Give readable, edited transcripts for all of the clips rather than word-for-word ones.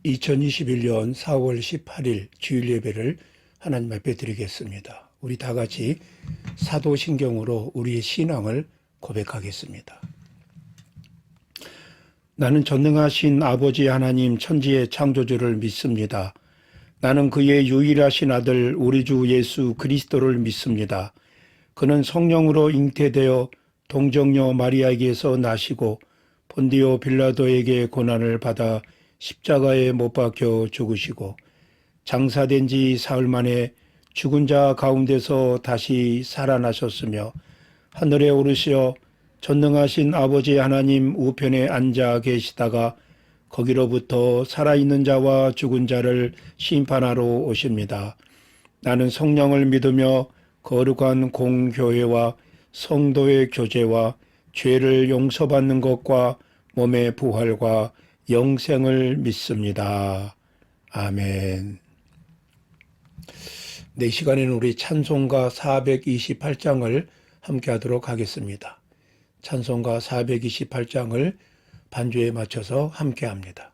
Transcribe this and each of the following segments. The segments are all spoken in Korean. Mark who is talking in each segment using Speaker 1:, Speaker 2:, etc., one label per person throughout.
Speaker 1: 2021년 4월 18일 주일 예배를 하나님 앞에 드리겠습니다. 우리 다 같이 사도신경으로 우리의 신앙을 고백하겠습니다. 나는 전능하신 아버지 하나님 천지의 창조주를 믿습니다. 나는 그의 유일하신 아들 우리 주 예수 그리스도를 믿습니다. 그는 성령으로 잉태되어 동정녀 마리아에게서 나시고 본디오 빌라도에게 고난을 받아 십자가에 못 박혀 죽으시고 장사된 지 사흘 만에 죽은 자 가운데서 다시 살아나셨으며 하늘에 오르시어 전능하신 아버지 하나님 우편에 앉아 계시다가 거기로부터 살아있는 자와 죽은 자를 심판하러 오십니다. 나는 성령을 믿으며 거룩한 공교회와 성도의 교제와 죄를 용서받는 것과 몸의 부활과 영생을 믿습니다. 아멘. 네, 시간에는 우리 찬송가 428장을 함께 하도록 하겠습니다. 찬송가 428장을 반주에 맞춰서 함께 합니다.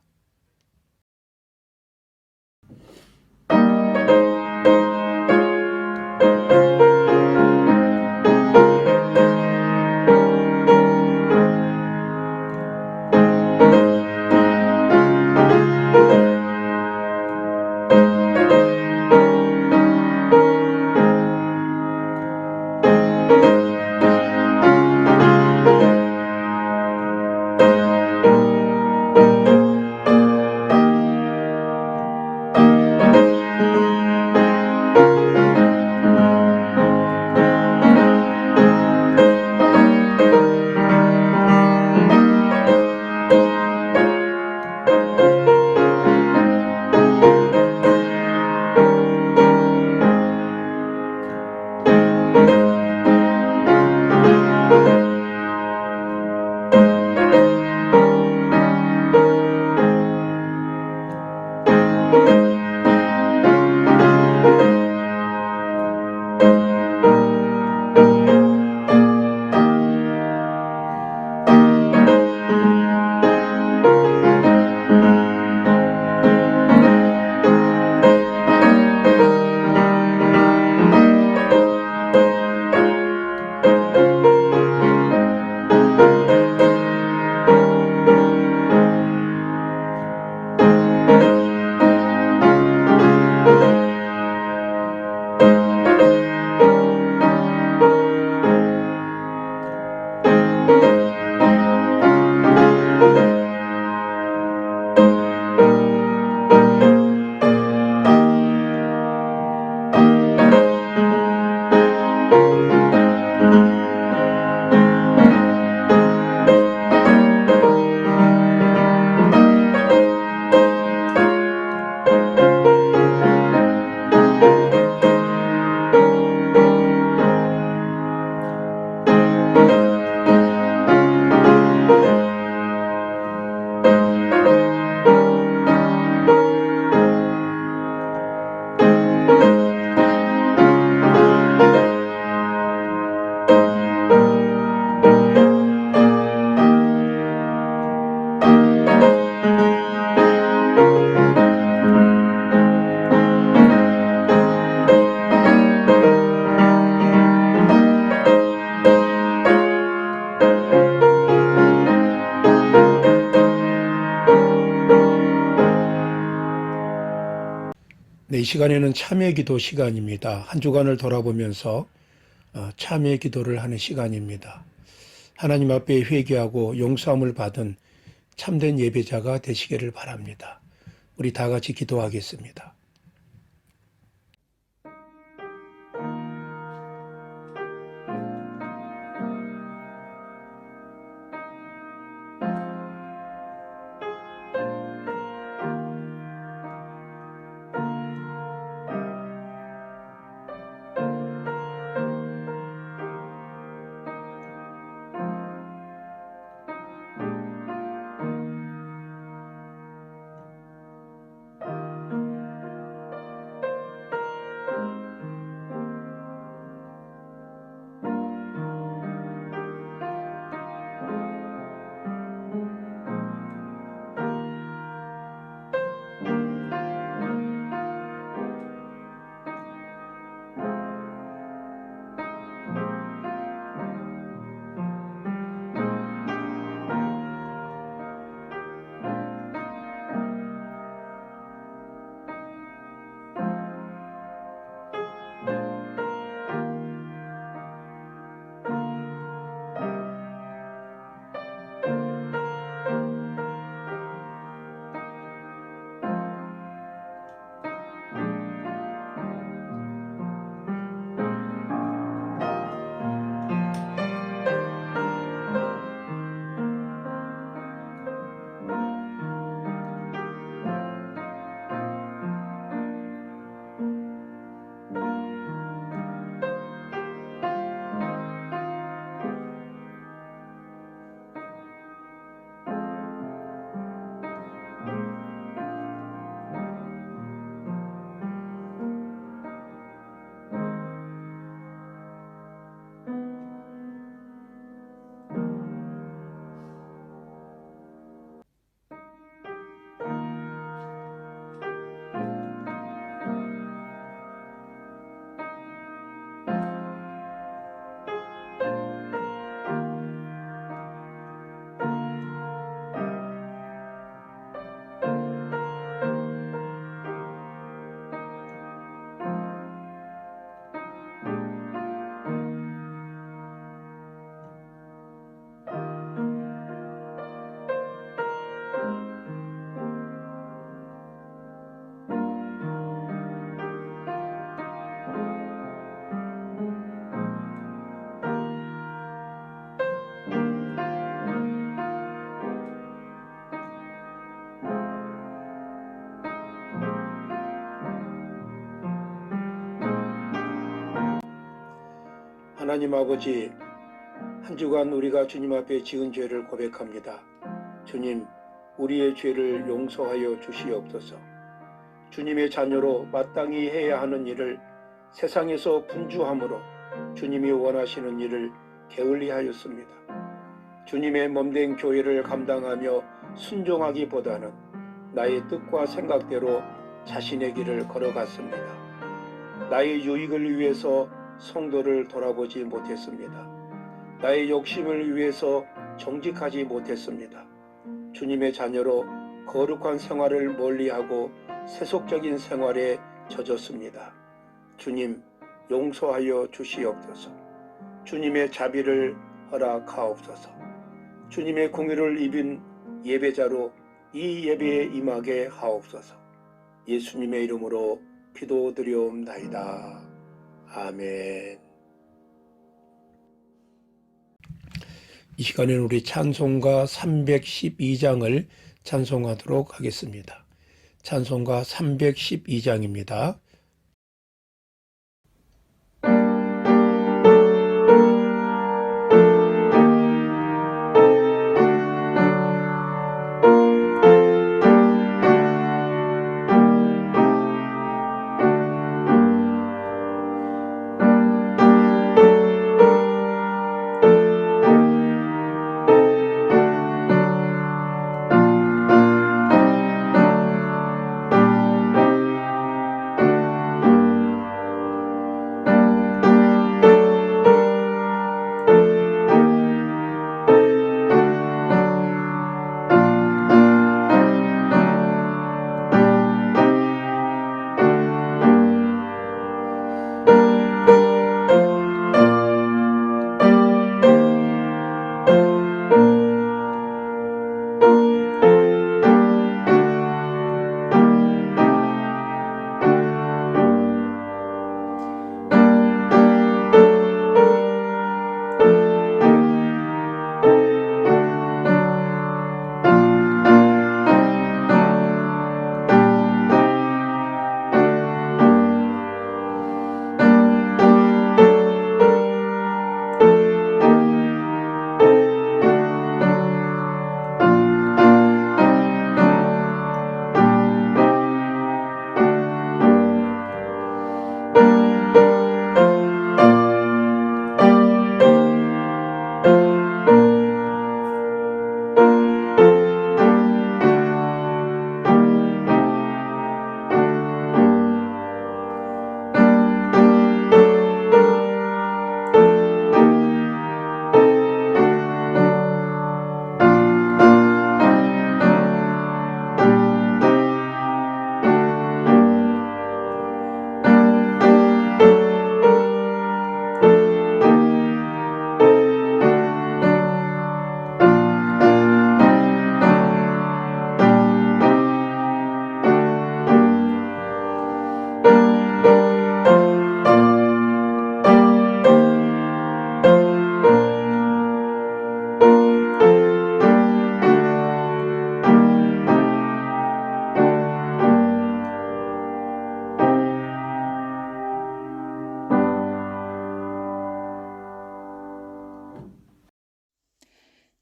Speaker 1: 네, 이 시간에는 참회 기도 시간입니다. 한 주간을 돌아보면서 참회 기도를 하는 시간입니다. 하나님 앞에 회개하고 용서함을 받은 참된 예배자가 되시기를 바랍니다. 우리 다 같이 기도하겠습니다. 하나님 아버지, 한 주간 우리가 주님 앞에 지은 죄를 고백합니다. 주님, 우리의 죄를 용서하여 주시옵소서. 주님의 자녀로 마땅히 해야 하는 일을 세상에서 분주함으로 주님이 원하시는 일을 게을리 하였습니다. 주님의 몸된 교회를 감당하며 순종하기보다는 나의 뜻과 생각대로 자신의 길을 걸어갔습니다. 나의 유익을 위해서 성도를 돌아보지 못했습니다. 나의 욕심을 위해서 정직하지 못했습니다. 주님의 자녀로 거룩한 생활을 멀리하고 세속적인 생활에 젖었습니다. 주님, 용서하여 주시옵소서. 주님의 자비를 허락하옵소서. 주님의 공의를 입은 예배자로 이 예배에 임하게 하옵소서. 예수님의 이름으로 기도드리옵나이다. 아멘. 이 시간에는 우리 찬송가 312장을 찬송하도록 하겠습니다. 찬송가 312장입니다.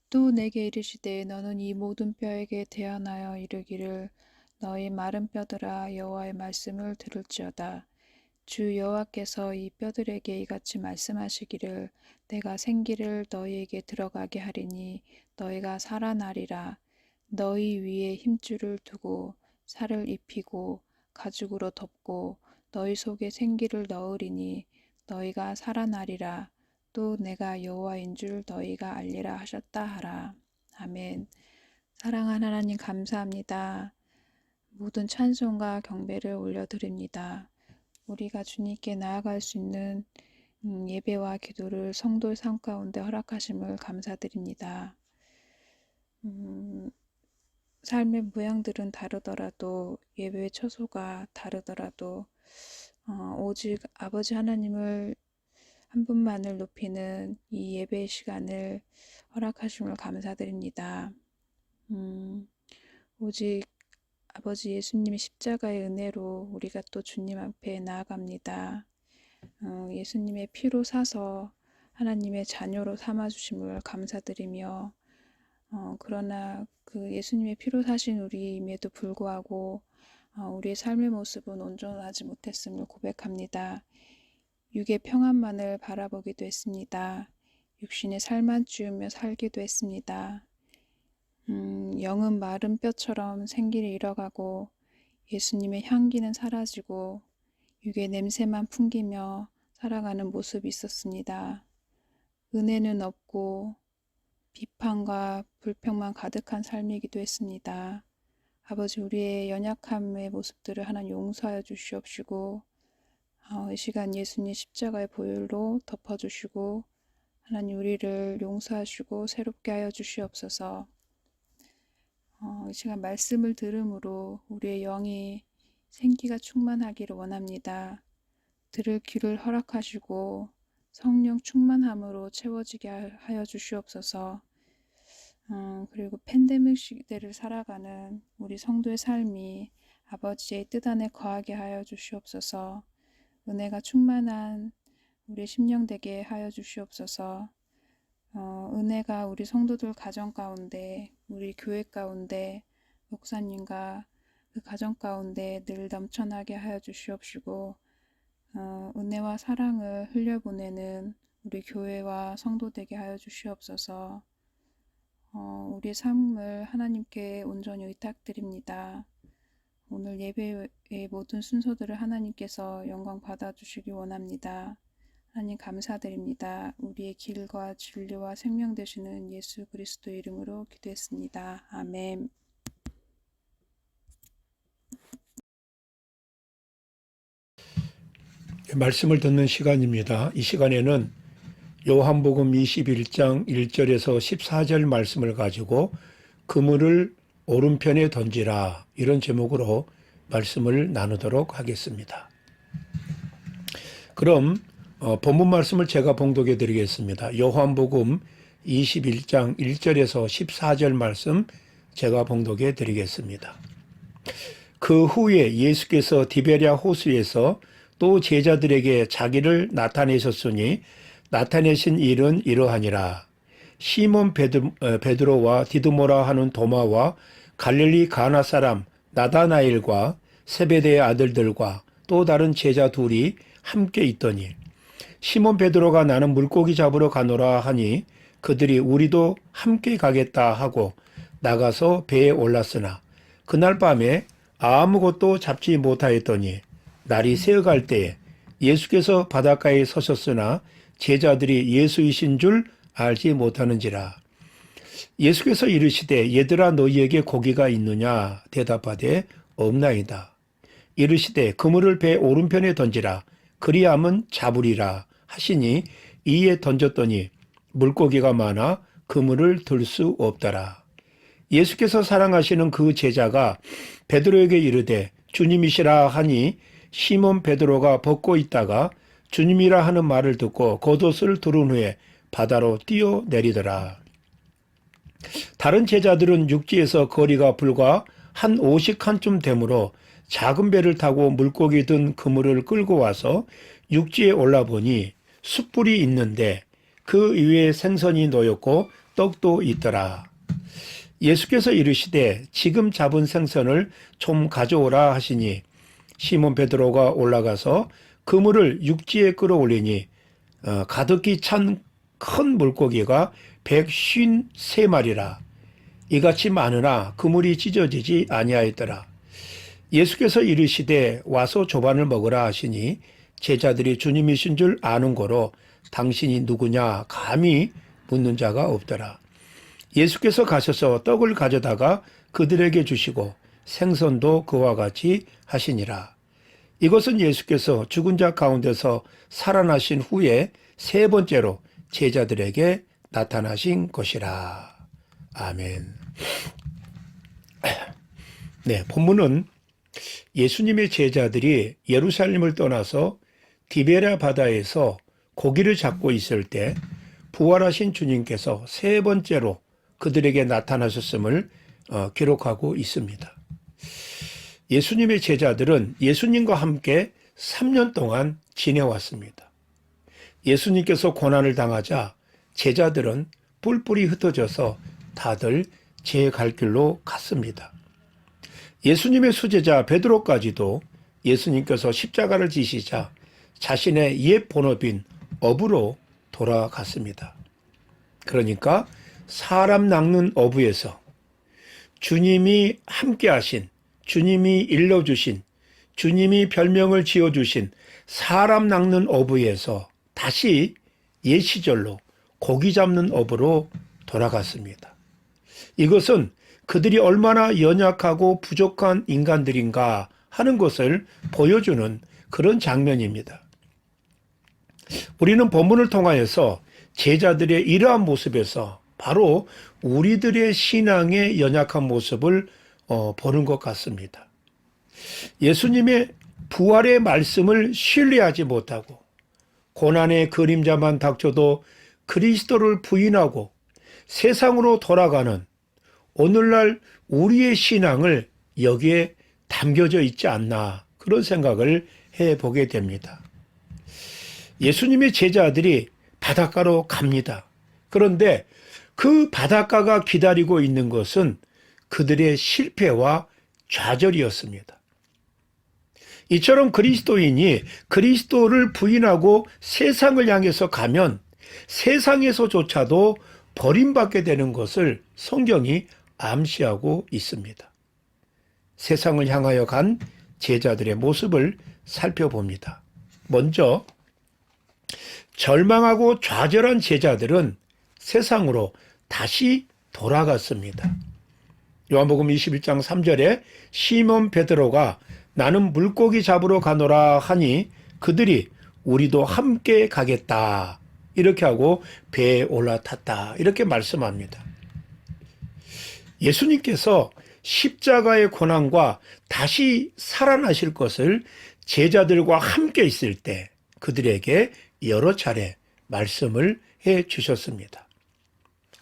Speaker 2: 또 내게 이르시되 너는 이 모든 뼈에게 대하여 이르기를 너희 마른 뼈들아 여호와의 말씀을 들을지어다. 주 여호와께서 이 뼈들에게 이같이 말씀하시기를 내가 생기를 너희에게 들어가게 하리니 너희가 살아나리라. 너희 위에 힘줄을 두고 살을 입히고 가죽으로 덮고 너희 속에 생기를 넣으리니 너희가 살아나리라. 또 내가 여호와인 줄 너희가 알리라 하셨다 하라. 아멘. 사랑하는 하나님 감사합니다. 모든 찬송과 경배를 올려드립니다. 우리가 주님께 나아갈 수 있는 예배와 기도를 성도의 삶 가운데 허락하심을 감사드립니다. 삶의 모양들은 다르더라도 예배의 처소가 다르더라도 오직 아버지 하나님을 한 분만을 높이는 이 예배의 시간을 허락하심을 감사드립니다. 오직 아버지 예수님의 십자가의 은혜로 우리가 또 주님 앞에 나아갑니다. 예수님의 피로 사서 하나님의 자녀로 삼아주심을 감사드리며 그러나 그 예수님의 피로 사신 우리임에도 불구하고 우리의 삶의 모습은 온전하지 못했음을 고백합니다. 육의 평안만을 바라보기도 했습니다. 육신의 살만 찌우며 살기도 했습니다. 영은 마른 뼈처럼 생기를 잃어가고 예수님의 향기는 사라지고 육의 냄새만 풍기며 살아가는 모습이 있었습니다. 은혜는 없고 비판과 불평만 가득한 삶이기도 했습니다. 아버지, 우리의 연약함의 모습들을 하나님 용서하여 주시옵시고 이 시간 예수님 십자가의 보혈로 덮어주시고 하나님 우리를 용서하시고 새롭게 하여 주시옵소서. 이 시간 말씀을 들음으로 우리의 영이 생기가 충만하기를 원합니다. 들을 귀를 허락하시고 성령 충만함으로 채워지게 하여 주시옵소서. 그리고 팬데믹 시대를 살아가는 우리 성도의 삶이 아버지의 뜻 안에 거하게 하여 주시옵소서. 은혜가 충만한 우리 심령 되게 하여 주시옵소서. 은혜가 우리 성도들 가정 가운데, 우리 교회 가운데, 목사님과 그 가정 가운데 늘 넘쳐나게 하여 주시옵시고 은혜와 사랑을 흘려보내는 우리 교회와 성도 되게 하여 주시옵소서. 우리 삶을 하나님께 온전히 의탁드립니다. 오늘 예배의 모든 순서들을 하나님께서 영광 받아주시기 원합니다. 하나님 감사드립니다. 우리의 길과 진리와 생명 되시는 예수 그리스도 이름으로 기도했습니다. 아멘.
Speaker 1: 말씀을 듣는 시간입니다. 이 시간에는 요한복음 21장 1절에서 14절 말씀을 가지고 그물을 오른편에 던지라, 이런 제목으로 말씀을 나누도록 하겠습니다. 그럼 본문 말씀을 제가 봉독해 드리겠습니다. 요한복음 21장 1절에서 14절 말씀 제가 봉독해 드리겠습니다. 그 후에 예수께서 디베랴 호수에서 또 제자들에게 자기를 나타내셨으니 나타내신 일은 이러하니라. 시몬 베드로와 디두모라 하는 도마와 갈릴리 가나 사람 나다나엘과 세베대의 아들들과 또 다른 제자 둘이 함께 있더니 시몬 베드로가 나는 물고기 잡으러 가노라 하니 그들이 우리도 함께 가겠다 하고 나가서 배에 올랐으나 그날 밤에 아무것도 잡지 못하였더니 날이 새어갈 때에 예수께서 바닷가에 서셨으나 제자들이 예수이신 줄 알지 못하는지라. 예수께서 이르시되 얘들아 너희에게 고기가 있느냐 대답하되 없나이다. 이르시되 그물을 배 오른편에 던지라 그리하면 잡으리라 하시니 이에 던졌더니 물고기가 많아 그물을 들 수 없더라. 예수께서 사랑하시는 그 제자가 베드로에게 이르되 주님이시라 하니 시몬 베드로가 벗고 있다가 주님이라 하는 말을 듣고 겉옷을 두른 후에 바다로 뛰어내리더라. 다른 제자들은 육지에서 거리가 불과 한 50칸쯤 되므로 작은 배를 타고 물고기 든 그물을 끌고 와서 육지에 올라보니 숯불이 있는데 그 위에 생선이 놓였고 떡도 있더라. 예수께서 이르시되 지금 잡은 생선을 좀 가져오라 하시니 시몬 베드로가 올라가서 그물을 육지에 끌어올리니 가득히 찬 큰 물고기가 153마리라. 이같이 많으나 그물이 찢어지지 아니하였더라. 예수께서 이르시되 와서 조반을 먹으라 하시니 제자들이 주님이신 줄 아는 고로 당신이 누구냐 감히 묻는 자가 없더라. 예수께서 가셔서 떡을 가져다가 그들에게 주시고 생선도 그와 같이 하시니라. 이것은 예수께서 죽은 자 가운데서 살아나신 후에 세 번째로 제자들에게 나타나신 것이라. 아멘. 네, 본문은 예수님의 제자들이 예루살렘을 떠나서 디베랴 바다에서 고기를 잡고 있을 때 부활하신 주님께서 세 번째로 그들에게 나타나셨음을 기록하고 있습니다. 예수님의 제자들은 예수님과 함께 3년 동안 지내왔습니다. 예수님께서 고난을 당하자 제자들은 뿔뿔이 흩어져서 다들 제 갈 길로 갔습니다. 예수님의 수제자 베드로까지도 예수님께서 십자가를 지시자 자신의 옛 본업인 어부로 돌아갔습니다. 그러니까 사람 낚는 어부에서 주님이 함께 하신, 주님이 일러주신, 주님이 별명을 지어주신 사람 낚는 어부에서 다시 옛 시절로 고기 잡는 어부로 돌아갔습니다. 이것은 그들이 얼마나 연약하고 부족한 인간들인가 하는 것을 보여주는 그런 장면입니다. 우리는 본문을 통하여서 제자들의 이러한 모습에서 바로 우리들의 신앙의 연약한 모습을 보는 것 같습니다. 예수님의 부활의 말씀을 신뢰하지 못하고 고난의 그림자만 닥쳐도 그리스도를 부인하고 세상으로 돌아가는 오늘날 우리의 신앙을 여기에 담겨져 있지 않나 그런 생각을 해보게 됩니다. 예수님의 제자들이 바닷가로 갑니다. 그런데 그 바닷가가 기다리고 있는 것은 그들의 실패와 좌절이었습니다. 이처럼 그리스도인이 그리스도를 부인하고 세상을 향해서 가면 세상에서조차도 버림받게 되는 것을 성경이 암시하고 있습니다. 세상을 향하여 간 제자들의 모습을 살펴봅니다. 먼저 절망하고 좌절한 제자들은 세상으로 다시 돌아갔습니다. 요한복음 21장 3절에 시몬 베드로가 나는 물고기 잡으러 가노라 하니 그들이 우리도 함께 가겠다 이렇게 하고 배에 올라탔다 이렇게 말씀합니다. 예수님께서 십자가의 고난과 다시 살아나실 것을 제자들과 함께 있을 때 그들에게 여러 차례 말씀을 해 주셨습니다.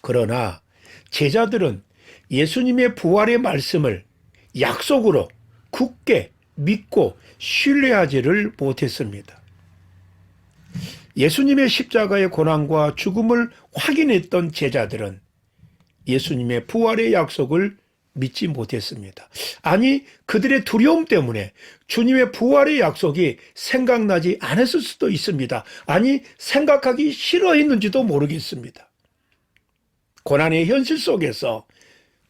Speaker 1: 그러나 제자들은 예수님의 부활의 말씀을 약속으로 굳게 믿고 신뢰하지를 못했습니다. 예수님의 십자가의 고난과 죽음을 확인했던 제자들은 예수님의 부활의 약속을 믿지 못했습니다. 아니, 그들의 두려움 때문에 주님의 부활의 약속이 생각나지 않았을 수도 있습니다. 아니, 생각하기 싫어했는지도 모르겠습니다. 고난의 현실 속에서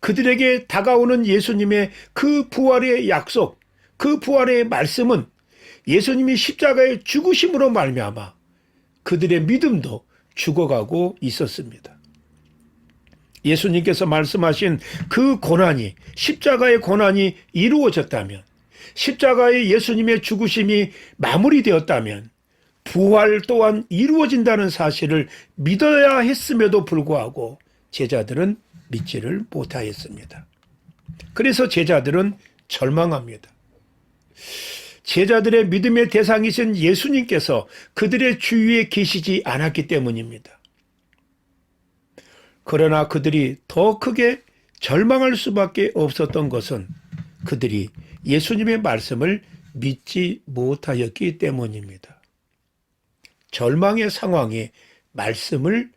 Speaker 1: 그들에게 다가오는 예수님의 그 부활의 약속, 그 부활의 말씀은 예수님이 십자가의 죽으심으로 말미암아 그들의 믿음도 죽어가고 있었습니다. 예수님께서 말씀하신 그 고난이, 십자가의 고난이 이루어졌다면, 십자가의 예수님의 죽으심이 마무리되었다면 부활 또한 이루어진다는 사실을 믿어야 했음에도 불구하고 제자들은 믿지를 못하였습니다. 그래서 제자들은 절망합니다. 제자들의 믿음의 대상이신 예수님께서 그들의 주위에 계시지 않았기 때문입니다. 그러나 그들이 더 크게 절망할 수밖에 없었던 것은 그들이 예수님의 말씀을 믿지 못하였기 때문입니다. 절망의 상황이 말씀을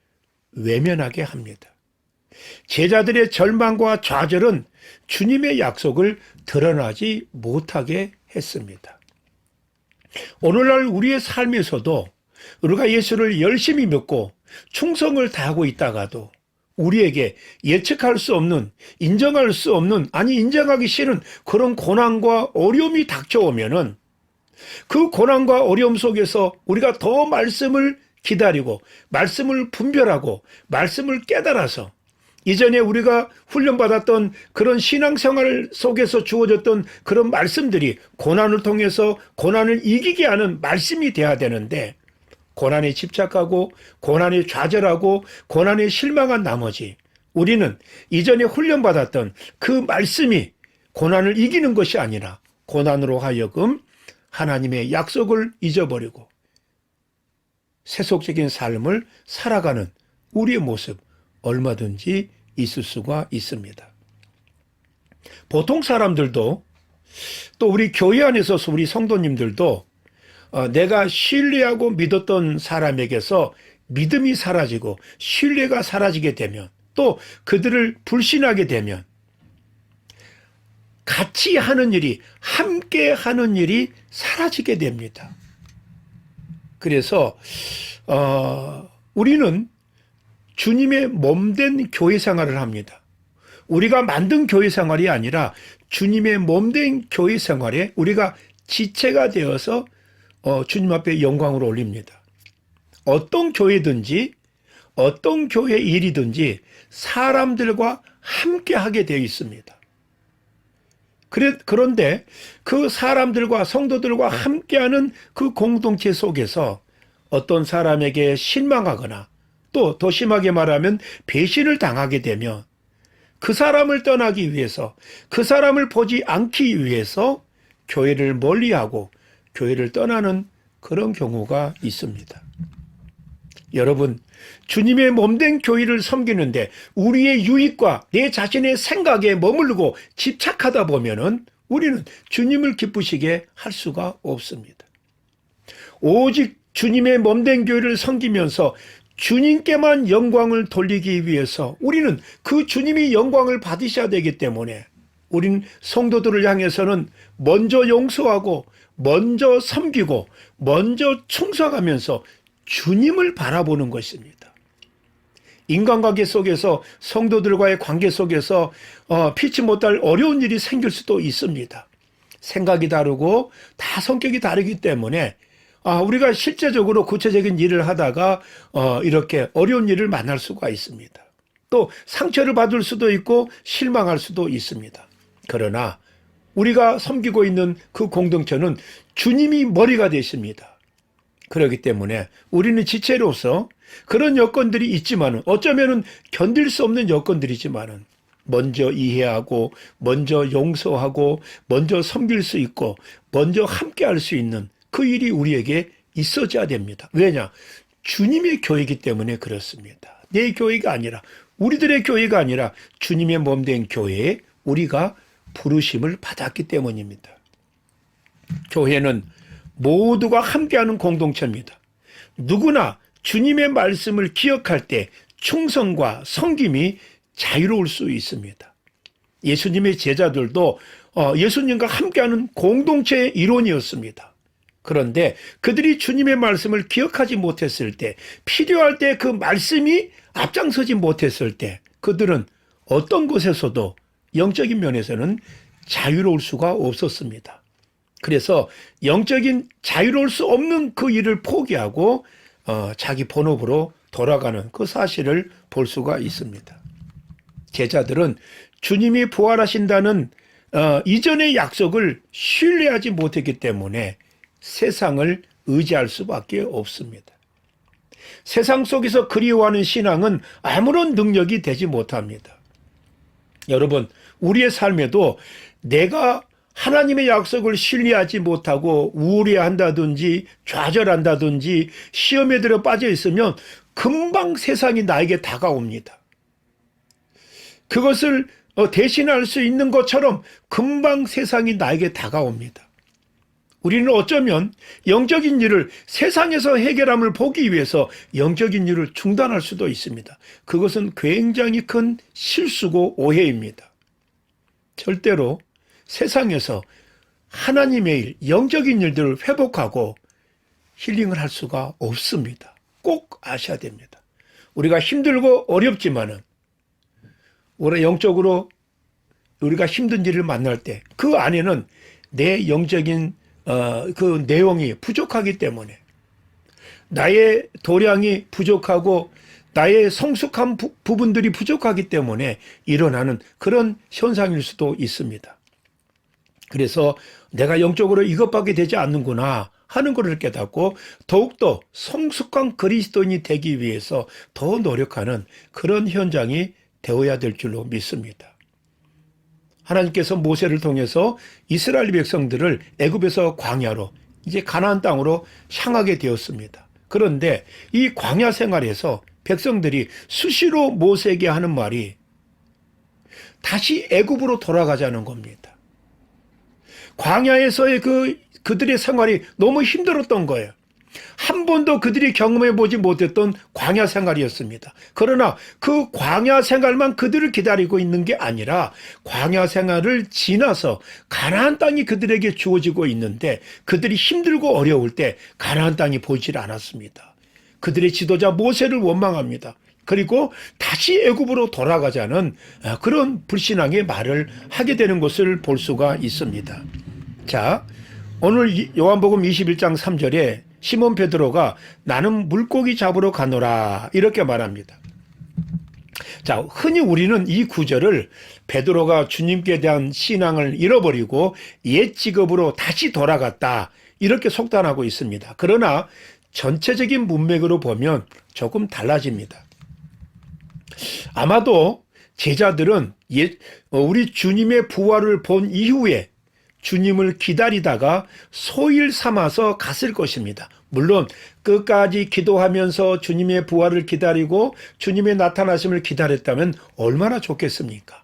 Speaker 1: 외면하게 합니다. 제자들의 절망과 좌절은 주님의 약속을 드러나지 못하게 했습니다. 오늘날 우리의 삶에서도 우리가 예수를 열심히 믿고 충성을 다하고 있다가도 우리에게 예측할 수 없는, 인정할 수 없는, 아니 인정하기 싫은 그런 고난과 어려움이 닥쳐오면은 그 고난과 어려움 속에서 우리가 더 말씀을 기다리고 말씀을 분별하고 말씀을 깨달아서 이전에 우리가 훈련받았던 그런 신앙생활 속에서 주어졌던 그런 말씀들이 고난을 통해서 고난을 이기게 하는 말씀이 돼야 되는데 고난에 집착하고 고난에 좌절하고 고난에 실망한 나머지 우리는 이전에 훈련받았던 그 말씀이 고난을 이기는 것이 아니라 고난으로 하여금 하나님의 약속을 잊어버리고 세속적인 삶을 살아가는 우리의 모습 얼마든지 있을 수가 있습니다. 보통 사람들도 또 우리 교회 안에서 우리 성도님들도 내가 신뢰하고 믿었던 사람에게서 믿음이 사라지고 신뢰가 사라지게 되면, 또 그들을 불신하게 되면 같이 하는 일이, 함께 하는 일이 사라지게 됩니다. 그래서 우리는 주님의 몸된 교회 생활을 합니다. 우리가 만든 교회 생활이 아니라 주님의 몸된 교회 생활에 우리가 지체가 되어서 주님 앞에 영광을 올립니다. 어떤 교회든지 어떤 교회 일이든지 사람들과 함께 하게 되어 있습니다. 그런데 그 사람들과 성도들과 함께하는 그 공동체 속에서 어떤 사람에게 실망하거나, 또 더 심하게 말하면 배신을 당하게 되면 그 사람을 떠나기 위해서, 그 사람을 보지 않기 위해서 교회를 멀리하고 교회를 떠나는 그런 경우가 있습니다. 여러분, 주님의 몸된 교회를 섬기는데 우리의 유익과 내 자신의 생각에 머물고 집착하다 보면은 우리는 주님을 기쁘시게 할 수가 없습니다. 오직 주님의 몸된 교회를 섬기면서 주님께만 영광을 돌리기 위해서 우리는 그 주님이 영광을 받으셔야 되기 때문에 우리는 성도들을 향해서는 먼저 용서하고 먼저 섬기고 먼저 충성하면서 주님을 바라보는 것입니다. 인간관계 속에서, 성도들과의 관계 속에서 피치 못할 어려운 일이 생길 수도 있습니다. 생각이 다르고 다 성격이 다르기 때문에 우리가 실제적으로 구체적인 일을 하다가 이렇게 어려운 일을 만날 수가 있습니다. 또 상처를 받을 수도 있고 실망할 수도 있습니다. 그러나 우리가 섬기고 있는 그 공동체는 주님이 머리가 되십니다. 그렇기 때문에 우리는 지체로서 그런 여건들이 있지만은, 어쩌면은 견딜 수 없는 여건들이지만은 먼저 이해하고 먼저 용서하고 먼저 섬길 수 있고 먼저 함께 할 수 있는 그 일이 우리에게 있어져야 됩니다. 왜냐? 주님의 교회이기 때문에 그렇습니다. 내 교회가 아니라, 우리들의 교회가 아니라 주님의 몸된 교회에 우리가 부르심을 받았기 때문입니다. 교회는 모두가 함께하는 공동체입니다. 누구나 주님의 말씀을 기억할 때 충성과 섬김이 자유로울 수 있습니다. 예수님의 제자들도 예수님과 함께하는 공동체의 일원이었습니다. 그런데 그들이 주님의 말씀을 기억하지 못했을 때, 필요할 때 그 말씀이 앞장서지 못했을 때 그들은 어떤 곳에서도 영적인 면에서는 자유로울 수가 없었습니다. 그래서 영적인 자유로울 수 없는 그 일을 포기하고 자기 본업으로 돌아가는 그 사실을 볼 수가 있습니다. 제자들은 주님이 부활하신다는 이전의 약속을 신뢰하지 못했기 때문에 세상을 의지할 수밖에 없습니다. 세상 속에서 그리워하는 신앙은 아무런 능력이 되지 못합니다. 여러분, 우리의 삶에도 내가 하나님의 약속을 신뢰하지 못하고 우울해한다든지 좌절한다든지 시험에 들어 빠져 있으면 금방 세상이 나에게 다가옵니다. 그것을 대신할 수 있는 것처럼 금방 세상이 나에게 다가옵니다. 우리는 어쩌면 영적인 일을 세상에서 해결함을 보기 위해서 영적인 일을 중단할 수도 있습니다. 그것은 굉장히 큰 실수고 오해입니다. 절대로 세상에서 하나님의 일, 영적인 일들을 회복하고 힐링을 할 수가 없습니다. 꼭 아셔야 됩니다. 우리가 힘들고 어렵지만은 우리 영적으로 우리가 힘든 일을 만날 때 그 안에는 내 영적인 그 내용이 부족하기 때문에, 나의 도량이 부족하고 나의 성숙한 부분들이 부족하기 때문에 일어나는 그런 현상일 수도 있습니다. 그래서 내가 영적으로 이것밖에 되지 않는구나 하는 것을 깨닫고 더욱더 성숙한 그리스도인이 되기 위해서 더 노력하는 그런 현장이 되어야 될 줄로 믿습니다. 하나님께서 모세를 통해서 이스라엘 백성들을 애굽에서 광야로, 이제 가나안 땅으로 향하게 되었습니다. 그런데 이 광야 생활에서 백성들이 수시로 모세에게 하는 말이 다시 애굽으로 돌아가자는 겁니다. 광야에서의 그 그들의 생활이 너무 힘들었던 거예요. 한 번도 그들이 경험해 보지 못했던 광야 생활이었습니다. 그러나 그 광야 생활만 그들을 기다리고 있는 게 아니라 광야 생활을 지나서 가나안 땅이 그들에게 주어지고 있는데 그들이 힘들고 어려울 때 가나안 땅이 보이질 않았습니다. 그들의 지도자 모세를 원망합니다. 그리고 다시 애굽으로 돌아가자는 그런 불신앙의 말을 하게 되는 것을 볼 수가 있습니다. 자, 오늘 요한복음 21장 3절에 시몬 베드로가 나는 물고기 잡으러 가노라 이렇게 말합니다. 자, 흔히 우리는 이 구절을 베드로가 주님께 대한 신앙을 잃어버리고 옛 직업으로 다시 돌아갔다 이렇게 속단하고 있습니다. 그러나 전체적인 문맥으로 보면 조금 달라집니다. 아마도 제자들은 우리 주님의 부활을 본 이후에 주님을 기다리다가 소일 삼아서 갔을 것입니다. 물론 끝까지 기도하면서 주님의 부활을 기다리고 주님의 나타나심을 기다렸다면 얼마나 좋겠습니까?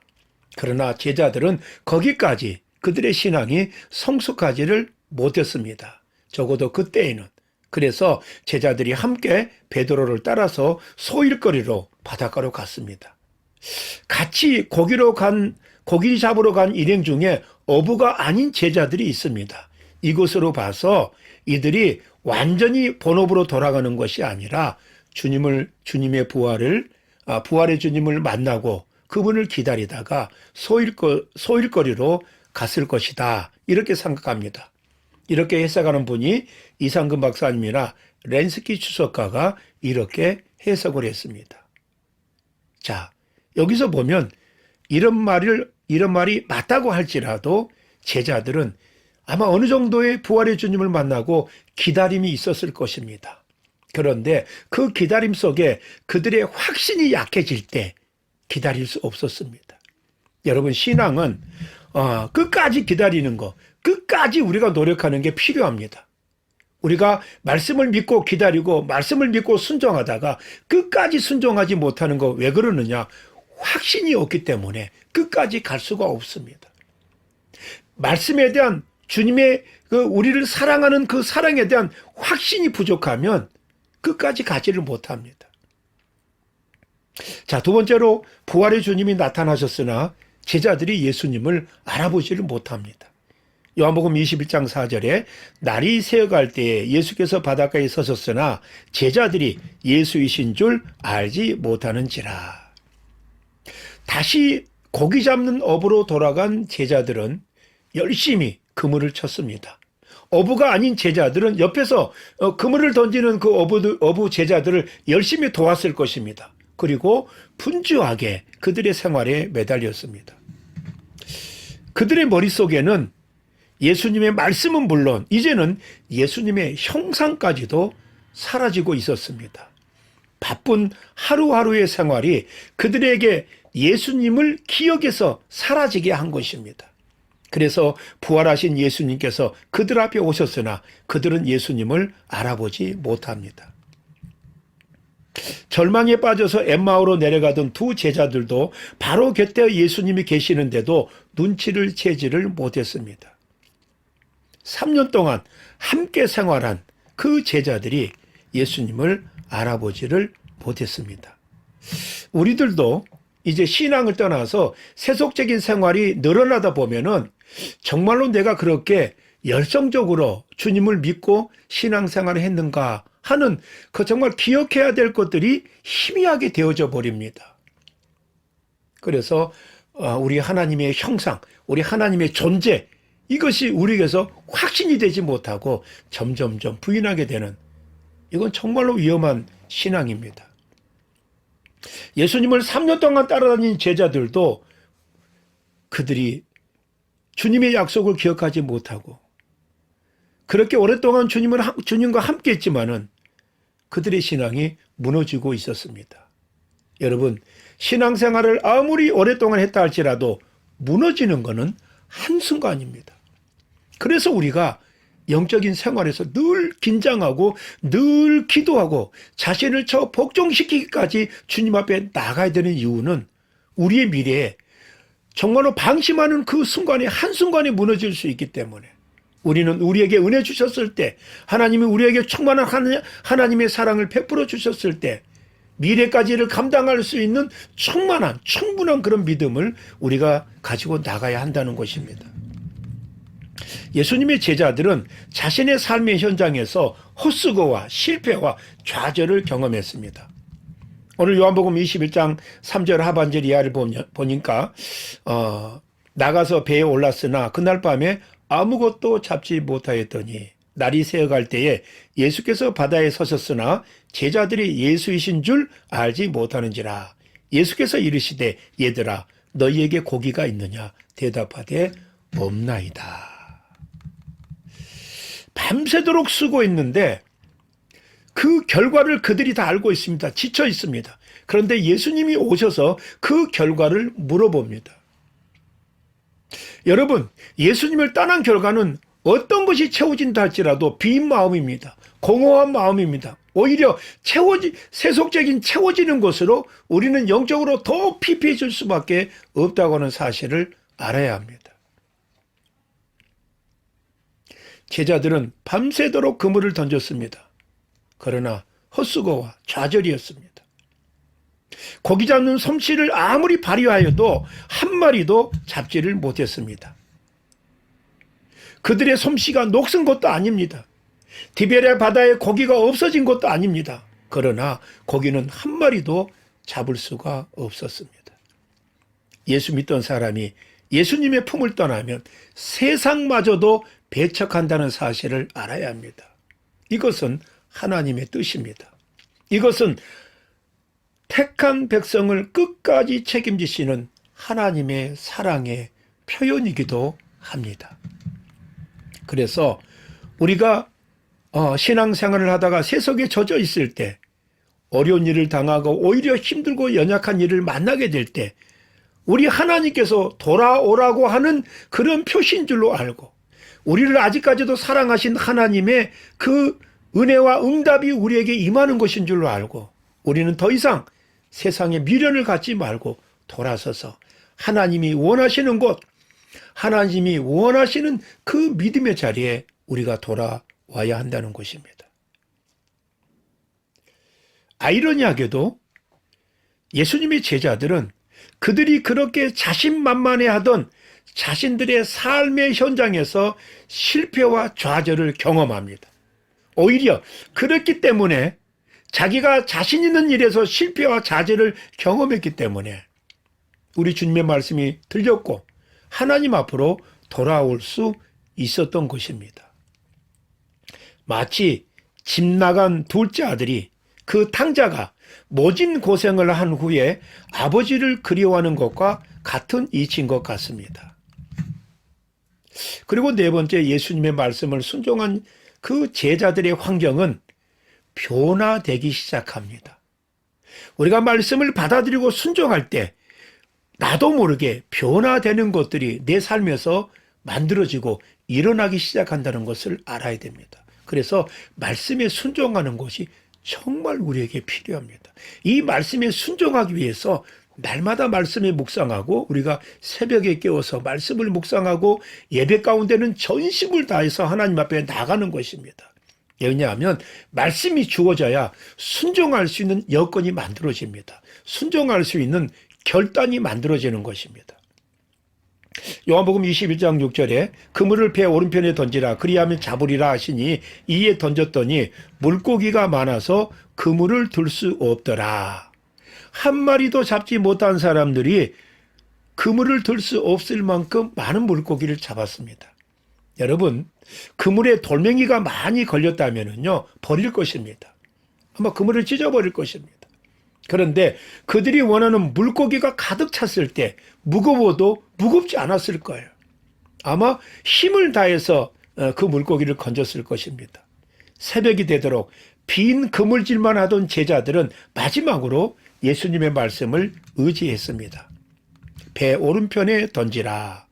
Speaker 1: 그러나 제자들은 거기까지 그들의 신앙이 성숙하지를 못했습니다. 적어도 그때에는. 그래서 제자들이 함께 베드로를 따라서 소일거리로 바닷가로 갔습니다. 같이 고기 잡으러 간 일행 중에 어부가 아닌 제자들이 있습니다. 이것으로 봐서 이들이 완전히 본업으로 돌아가는 것이 아니라 주님의 부활의 주님을 만나고 그분을 기다리다가 소일거리로 갔을 것이다. 이렇게 생각합니다. 이렇게 해석하는 분이 이상근 박사님이나 렌스키 추석가가 이렇게 해석을 했습니다. 자, 여기서 보면 이런 말이 맞다고 할지라도 제자들은 아마 어느 정도의 부활의 주님을 만나고 기다림이 있었을 것입니다. 그런데 그 기다림 속에 그들의 확신이 약해질 때 기다릴 수 없었습니다. 여러분, 신앙은 끝까지 기다리는 거, 끝까지 우리가 노력하는 게 필요합니다. 우리가 말씀을 믿고 기다리고 말씀을 믿고 순종하다가 끝까지 순종하지 못하는 거 왜 그러느냐? 확신이 없기 때문에 끝까지 갈 수가 없습니다. 말씀에 대한 주님의 우리를 사랑하는 그 사랑에 대한 확신이 부족하면 끝까지 가지를 못합니다. 자, 두 번째로 부활의 주님이 나타나셨으나 제자들이 예수님을 알아보지를 못합니다. 요한복음 21장 4절에 날이 새어갈 때에 예수께서 바닷가에 서셨으나 제자들이 예수이신 줄 알지 못하는지라. 다시 고기 잡는 어부로 돌아간 제자들은 열심히 그물을 쳤습니다. 어부가 아닌 제자들은 옆에서 그물을 던지는 그 어부 제자들을 열심히 도왔을 것입니다. 그리고 분주하게 그들의 생활에 매달렸습니다. 그들의 머릿속에는 예수님의 말씀은 물론 이제는 예수님의 형상까지도 사라지고 있었습니다. 바쁜 하루하루의 생활이 그들에게 예수님을 기억에서 사라지게 한 것입니다. 그래서 부활하신 예수님께서 그들 앞에 오셨으나 그들은 예수님을 알아보지 못합니다. 절망에 빠져서 엠마오로 내려가던 두 제자들도 바로 곁에 예수님이 계시는데도 눈치를 채지를 못했습니다. 3년 동안 함께 생활한 그 제자들이 예수님을 알아보지를 못했습니다. 우리들도 이제 신앙을 떠나서 세속적인 생활이 늘어나다 보면은 정말로 내가 그렇게 열성적으로 주님을 믿고 신앙생활을 했는가 하는 그 정말 기억해야 될 것들이 희미하게 되어져 버립니다. 그래서 우리 하나님의 형상, 우리 하나님의 존재, 이것이 우리에게서 확신이 되지 못하고 점점점 부인하게 되는, 이건 정말로 위험한 신앙입니다. 예수님을 3년 동안 따라다닌 제자들도 그들이 주님의 약속을 기억하지 못하고 그렇게 오랫동안 주님과 함께 했지만은 그들의 신앙이 무너지고 있었습니다. 여러분, 신앙생활을 아무리 오랫동안 했다 할지라도 무너지는 것은 한순간입니다. 그래서 우리가 영적인 생활에서 늘 긴장하고 늘 기도하고 자신을 복종시키기까지 주님 앞에 나가야 되는 이유는 우리의 미래에 정말로 방심하는 그 순간에 한순간에 무너질 수 있기 때문에 우리는 우리에게 은혜 주셨을 때, 하나님이 우리에게 충만한 하나님의 사랑을 베풀어 주셨을 때 미래까지를 감당할 수 있는 충분한 그런 믿음을 우리가 가지고 나가야 한다는 것입니다. 예수님의 제자들은 자신의 삶의 현장에서 헛수고와 실패와 좌절을 경험했습니다. 오늘 요한복음 21장 3절 하반절 이하를 보니까 나가서 배에 올랐으나 그날 밤에 아무것도 잡지 못하였더니 날이 새어갈 때에 예수께서 바다에 서셨으나 제자들이 예수이신 줄 알지 못하는지라. 예수께서 이르시되 얘들아 너희에게 고기가 있느냐 대답하되 없나이다. 밤새도록 수고했는데 그 결과를 그들이 다 알고 있습니다. 지쳐 있습니다. 그런데 예수님이 오셔서 그 결과를 물어봅니다. 여러분, 예수님을 떠난 결과는 어떤 것이 채워진다 할지라도 빈 마음입니다. 공허한 마음입니다. 오히려 세속적인 채워지는 것으로 우리는 영적으로 더 피폐해질 수밖에 없다고 하는 사실을 알아야 합니다. 제자들은 밤새도록 그물을 던졌습니다. 그러나 헛수고와 좌절이었습니다. 고기 잡는 솜씨를 아무리 발휘하여도 한 마리도 잡지를 못했습니다. 그들의 솜씨가 녹슨 것도 아닙니다. 디베랴 바다에 고기가 없어진 것도 아닙니다. 그러나 고기는 한 마리도 잡을 수가 없었습니다. 예수 믿던 사람이 예수님의 품을 떠나면 세상마저도 배척한다는 사실을 알아야 합니다. 이것은 하나님의 뜻입니다. 이것은 택한 백성을 끝까지 책임지시는 하나님의 사랑의 표현이기도 합니다. 그래서 우리가 신앙생활을 하다가 세속에 젖어 있을 때, 어려운 일을 당하고 오히려 힘들고 연약한 일을 만나게 될 때 우리 하나님께서 돌아오라고 하는 그런 표시인 줄로 알고, 우리를 아직까지도 사랑하신 하나님의 그 은혜와 응답이 우리에게 임하는 것인 줄로 알고, 우리는 더 이상 세상에 미련을 갖지 말고 돌아서서 하나님이 원하시는 곳, 하나님이 원하시는 그 믿음의 자리에 우리가 돌아와야 한다는 것입니다. 아이러니하게도 예수님의 제자들은 그들이 그렇게 자신만만해하던 자신들의 삶의 현장에서 실패와 좌절을 경험합니다. 오히려 그렇기 때문에 자기가 자신 있는 일에서 실패와 좌절을 경험했기 때문에 우리 주님의 말씀이 들렸고 하나님 앞으로 돌아올 수 있었던 것입니다. 마치 집 나간 둘째 아들이, 그 탕자가 모진 고생을 한 후에 아버지를 그리워하는 것과 같은 이치인 것 같습니다. 그리고 네 번째, 예수님의 말씀을 순종한 그 제자들의 환경은 변화되기 시작합니다. 우리가 말씀을 받아들이고 순종할 때 나도 모르게 변화되는 것들이 내 삶에서 만들어지고 일어나기 시작한다는 것을 알아야 됩니다. 그래서 말씀에 순종하는 것이 정말 우리에게 필요합니다. 이 말씀에 순종하기 위해서 날마다 말씀에 묵상하고, 우리가 새벽에 깨워서 말씀을 묵상하고 예배 가운데는 전심을 다해서 하나님 앞에 나가는 것입니다. 왜냐하면 말씀이 주어져야 순종할 수 있는 여건이 만들어집니다. 순종할 수 있는 결단이 만들어지는 것입니다. 요한복음 21장 6절에 그물을 배 오른편에 던지라 그리하면 잡으리라 하시니 이에 던졌더니 물고기가 많아서 그물을 들 수 없더라. 한 마리도 잡지 못한 사람들이 그물을 들 수 없을 만큼 많은 물고기를 잡았습니다. 여러분, 그물에 돌멩이가 많이 걸렸다면요 버릴 것입니다. 아마 그물을 찢어버릴 것입니다. 그런데 그들이 원하는 물고기가 가득 찼을 때 무거워도 무겁지 않았을 거예요. 아마 힘을 다해서 그 물고기를 건졌을 것입니다. 새벽이 되도록 빈 그물질만 하던 제자들은 마지막으로 예수님의 말씀을 의지했습니다. 배 오른편에 던지라.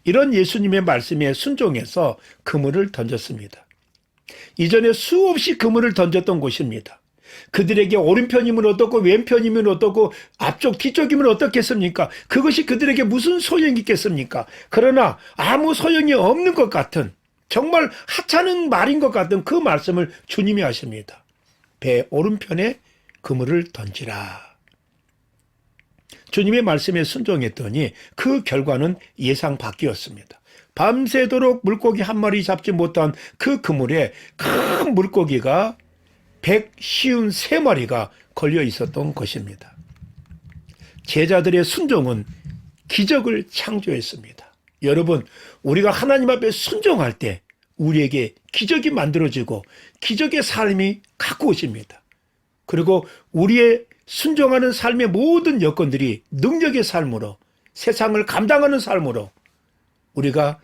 Speaker 1: 이런 예수님의 말씀에 순종해서 그물을 던졌습니다. 이전에 수없이 그물을 던졌던 곳입니다. 그들에게 오른편이면 어떻고 왼편이면 어떻고 앞쪽 뒤쪽이면 어떻겠습니까? 그것이 그들에게 무슨 소용이 있겠습니까? 그러나 아무 소용이 없는 것 같은 정말 하찮은 말인 것 같은 그 말씀을 주님이 하십니다. 배 오른편에 그물을 던지라. 주님의 말씀에 순종했더니 그 결과는 예상 밖이었습니다. 밤새도록 물고기 한 마리 잡지 못한 그 그물에 큰 물고기가 153마리가 걸려 있었던 것입니다. 제자들의 순종은 기적을 창조했습니다. 여러분, 우리가 하나님 앞에 순종할 때 우리에게 기적이 만들어지고 기적의 삶이 가까워집니다. 그리고 우리의 순종하는 삶의 모든 여건들이 능력의 삶으로, 세상을 감당하는 삶으로, 우리가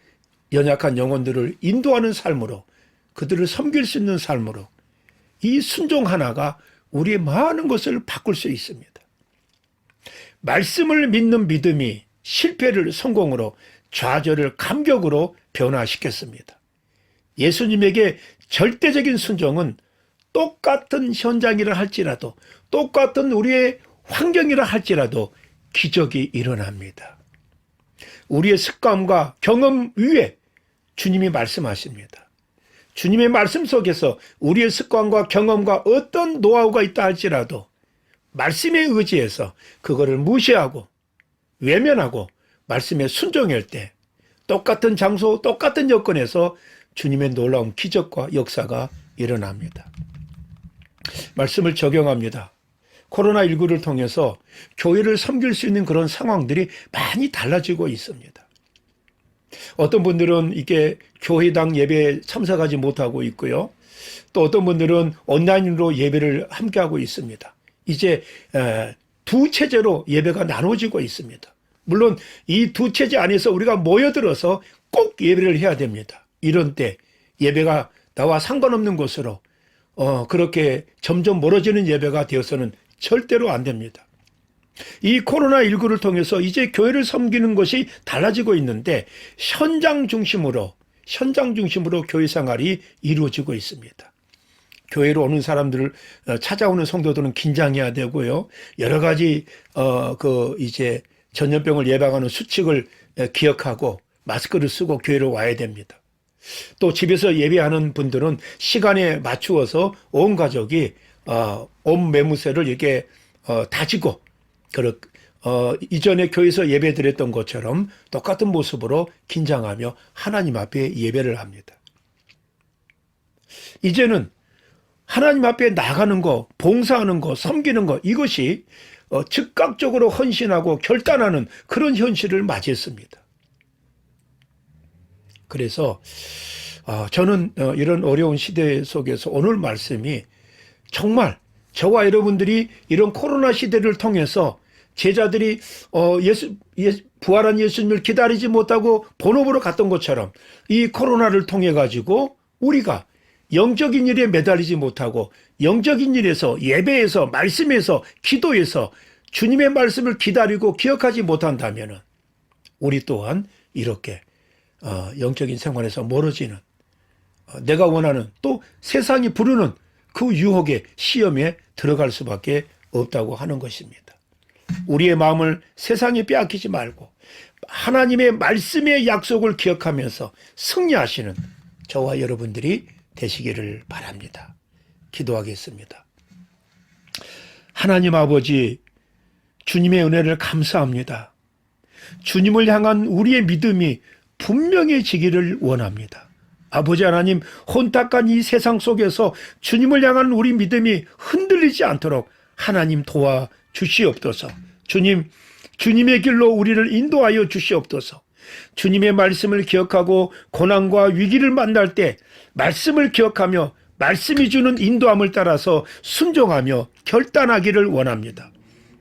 Speaker 1: 연약한 영혼들을 인도하는 삶으로, 그들을 섬길 수 있는 삶으로, 이 순종 하나가 우리의 많은 것을 바꿀 수 있습니다. 말씀을 믿는 믿음이 실패를 성공으로, 좌절을 감격으로 변화시켰습니다. 예수님에게 절대적인 순종은 똑같은 현장이라 할지라도, 똑같은 우리의 환경이라 할지라도 기적이 일어납니다. 우리의 습관과 경험 위에 주님이 말씀하십니다. 주님의 말씀 속에서 우리의 습관과 경험과 어떤 노하우가 있다 할지라도 말씀에 의지해서 그거를 무시하고 외면하고 말씀에 순종할 때 똑같은 장소, 똑같은 여건에서 주님의 놀라운 기적과 역사가 일어납니다. 말씀을 적용합니다. 코로나19를 통해서 교회를 섬길 수 있는 그런 상황들이 많이 달라지고 있습니다. 어떤 분들은 이게 교회당 예배에 참석하지 못하고 있고요. 또 어떤 분들은 온라인으로 예배를 함께하고 있습니다. 이제 두 체제로 예배가 나눠지고 있습니다. 물론 이 두 체제 안에서 우리가 모여들어서 꼭 예배를 해야 됩니다. 이런 때 예배가 나와 상관없는 것으로 그렇게 점점 멀어지는 예배가 되어서는 절대로 안 됩니다. 이 코로나19를 통해서 이제 교회를 섬기는 것이 달라지고 있는데 현장 중심으로 교회 생활이 이루어지고 있습니다. 교회로 오는 사람들을 찾아오는 성도들은 긴장해야 되고요. 여러 가지 이제 전염병을 예방하는 수칙을 기억하고 마스크를 쓰고 교회로 와야 됩니다. 또 집에서 예배하는 분들은 시간에 맞추어서 온 가족이 온 매무새를 이렇게 다지고 이전에 교회에서 예배 드렸던 것처럼 똑같은 모습으로 긴장하며 하나님 앞에 예배를 합니다. 이제는 하나님 앞에 나가는 거, 봉사하는 거, 섬기는 거, 이것이 즉각적으로 헌신하고 결단하는 그런 현실을 맞이했습니다. 그래서 저는 이런 어려운 시대 속에서 오늘 말씀이 정말 저와 여러분들이 이런 코로나 시대를 통해서 제자들이 부활한 예수님을 기다리지 못하고 본업으로 갔던 것처럼 이 코로나를 통해 가지고 우리가 영적인 일에 매달리지 못하고 영적인 일에서 예배에서 말씀에서 기도에서 주님의 말씀을 기다리고 기억하지 못한다면 우리 또한 이렇게 영적인 생활에서 멀어지는 내가 원하는 또 세상이 부르는 그 유혹의 시험에 들어갈 수밖에 없다고 하는 것입니다. 우리의 마음을 세상에 빼앗기지 말고 하나님의 말씀의 약속을 기억하면서 승리하시는 저와 여러분들이 되시기를 바랍니다. 기도하겠습니다. 하나님 아버지, 주님의 은혜를 감사합니다. 주님을 향한 우리의 믿음이 분명해지기를 원합니다. 아버지 하나님, 혼탁한 이 세상 속에서 주님을 향한 우리 믿음이 흔들리지 않도록 하나님 도와 주시옵소서. 주님의 길로 우리를 인도하여 주시옵소서. 주님의 말씀을 기억하고 고난과 위기를 만날 때 말씀을 기억하며 말씀이 주는 인도함을 따라서 순종하며 결단하기를 원합니다.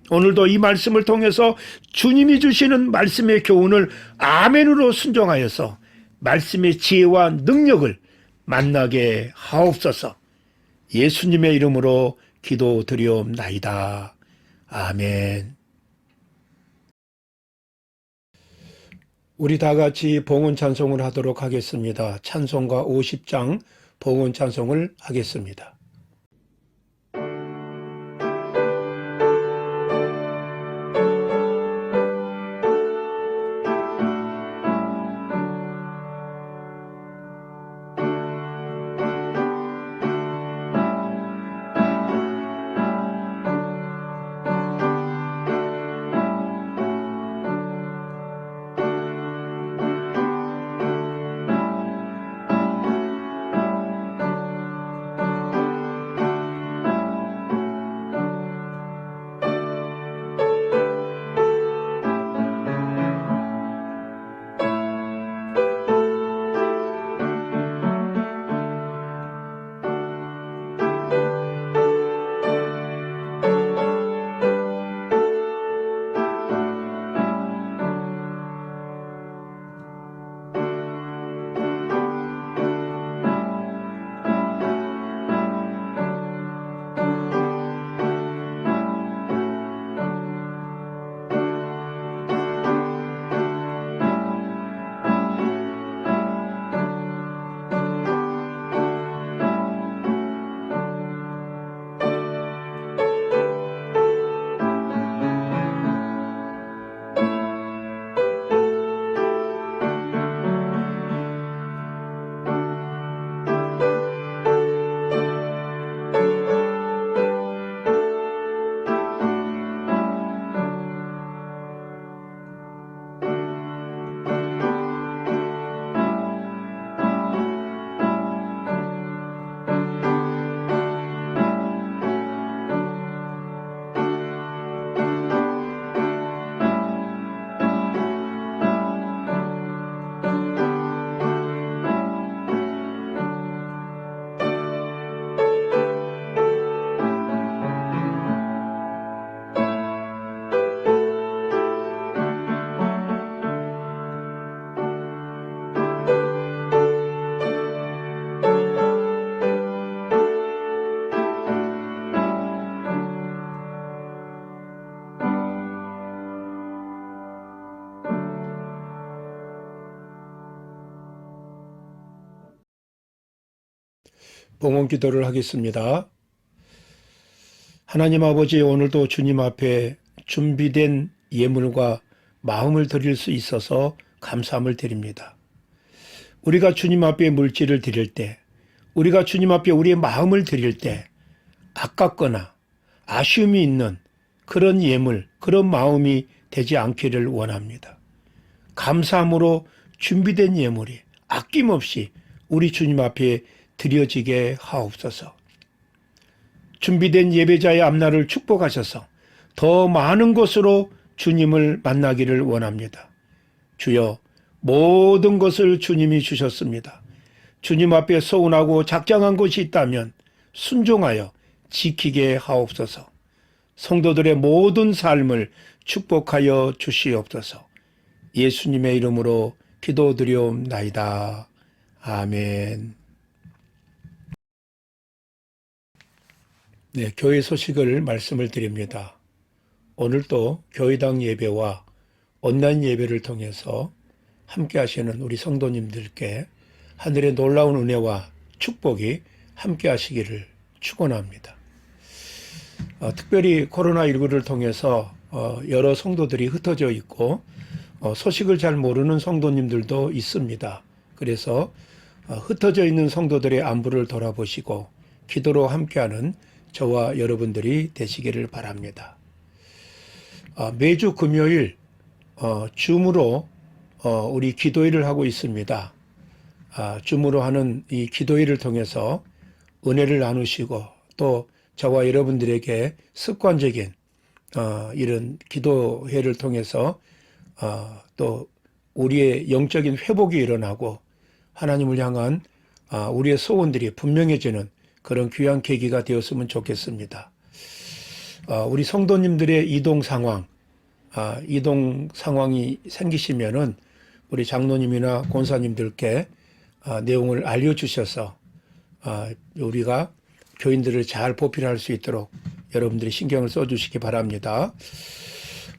Speaker 1: 오늘도 이 말씀을 통해서 주님이 주시는 말씀의 교훈을 아멘으로 순종하여서 말씀의 지혜와 능력을 만나게 하옵소서. 예수님의 이름으로 기도드리옵나이다. 아멘. 우리 다 같이 봉헌 찬송을 하도록 하겠습니다. 찬송가 50장 봉헌 찬송을 하겠습니다. 봉헌 기도를 하겠습니다. 하나님 아버지, 오늘도 주님 앞에 준비된 예물과 마음을 드릴 수 있어서 감사함을 드립니다. 우리가 주님 앞에 물질을 드릴 때, 우리가 주님 앞에 우리의 마음을 드릴 때 아깝거나 아쉬움이 있는 그런 예물, 그런 마음이 되지 않기를 원합니다. 감사함으로 준비된 예물이 아낌없이 우리 주님 앞에 드려지게 하옵소서. 준비된 예배자의 앞날을 축복하셔서 더 많은 것으로 주님을 만나기를 원합니다. 주여, 모든 것을 주님이 주셨습니다. 주님 앞에 서운하고 작정한 것이 있다면 순종하여 지키게 하옵소서. 성도들의 모든 삶을 축복하여 주시옵소서. 예수님의 이름으로 기도드리옵나이다. 아멘. 네, 교회 소식을 말씀을 드립니다. 오늘도 교회당 예배와 온라인 예배를 통해서 함께 하시는 우리 성도님들께 하늘의 놀라운 은혜와 축복이 함께 하시기를 축원합니다. 특별히 코로나19를 통해서 여러 성도들이 흩어져 있고 소식을 잘 모르는 성도님들도 있습니다. 그래서 흩어져 있는 성도들의 안부를 돌아보시고 기도로 함께하는 저와 여러분들이 되시기를 바랍니다. 매주 금요일 줌으로 우리 기도회를 하고 있습니다. 줌으로 하는 이 기도회를 통해서 은혜를 나누시고 또 저와 여러분들에게 습관적인 이런 기도회를 통해서 또 우리의 영적인 회복이 일어나고 하나님을 향한 우리의 소원들이 분명해지는 그런 귀한 계기가 되었으면 좋겠습니다. 우리 성도님들의 이동 상황이 생기시면은 우리 장로님이나 권사님들께 내용을 알려주셔서 우리가 교인들을 잘 보필할 수 있도록 여러분들이 신경을 써주시기 바랍니다.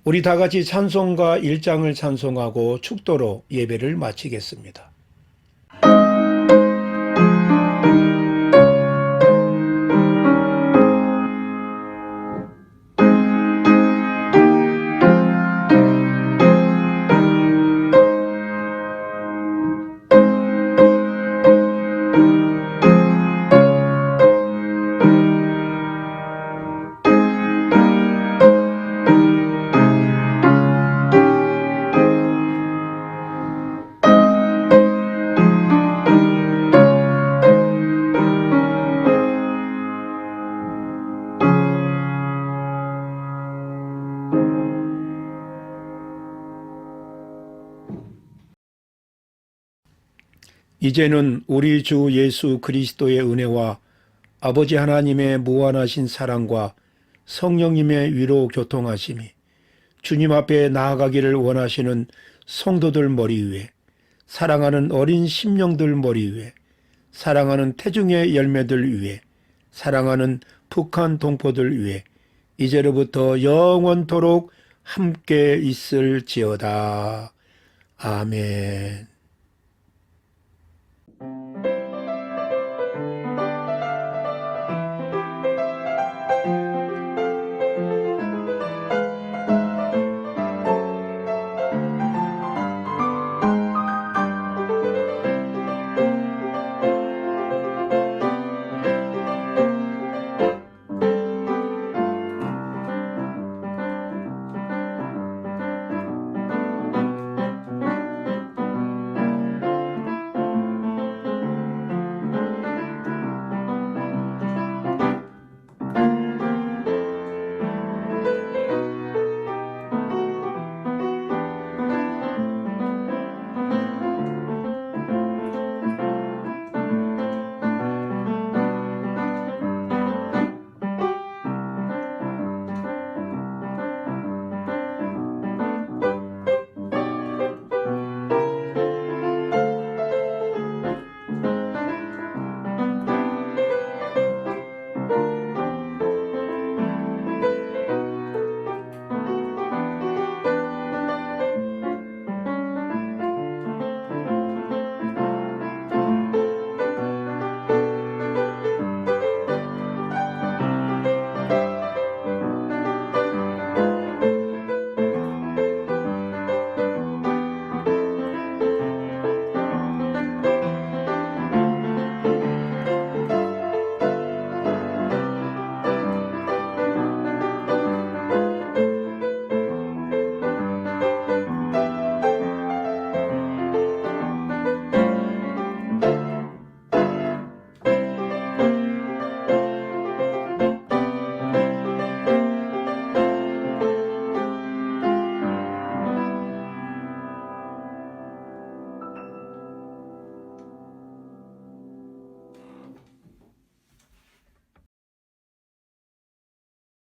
Speaker 1: 우리 다 같이 찬송가 1장을 찬송하고 축도로 예배를 마치겠습니다. 이제는 우리 주 예수 그리스도의 은혜와 아버지 하나님의 무한하신 사랑과 성령님의 위로 교통하심이 주님 앞에 나아가기를 원하시는 성도들 머리 위에, 사랑하는 어린 심령들 머리 위에, 사랑하는 태중의 열매들 위에, 사랑하는 북한 동포들 위에 이제로부터 영원토록 함께 있을지어다. 아멘.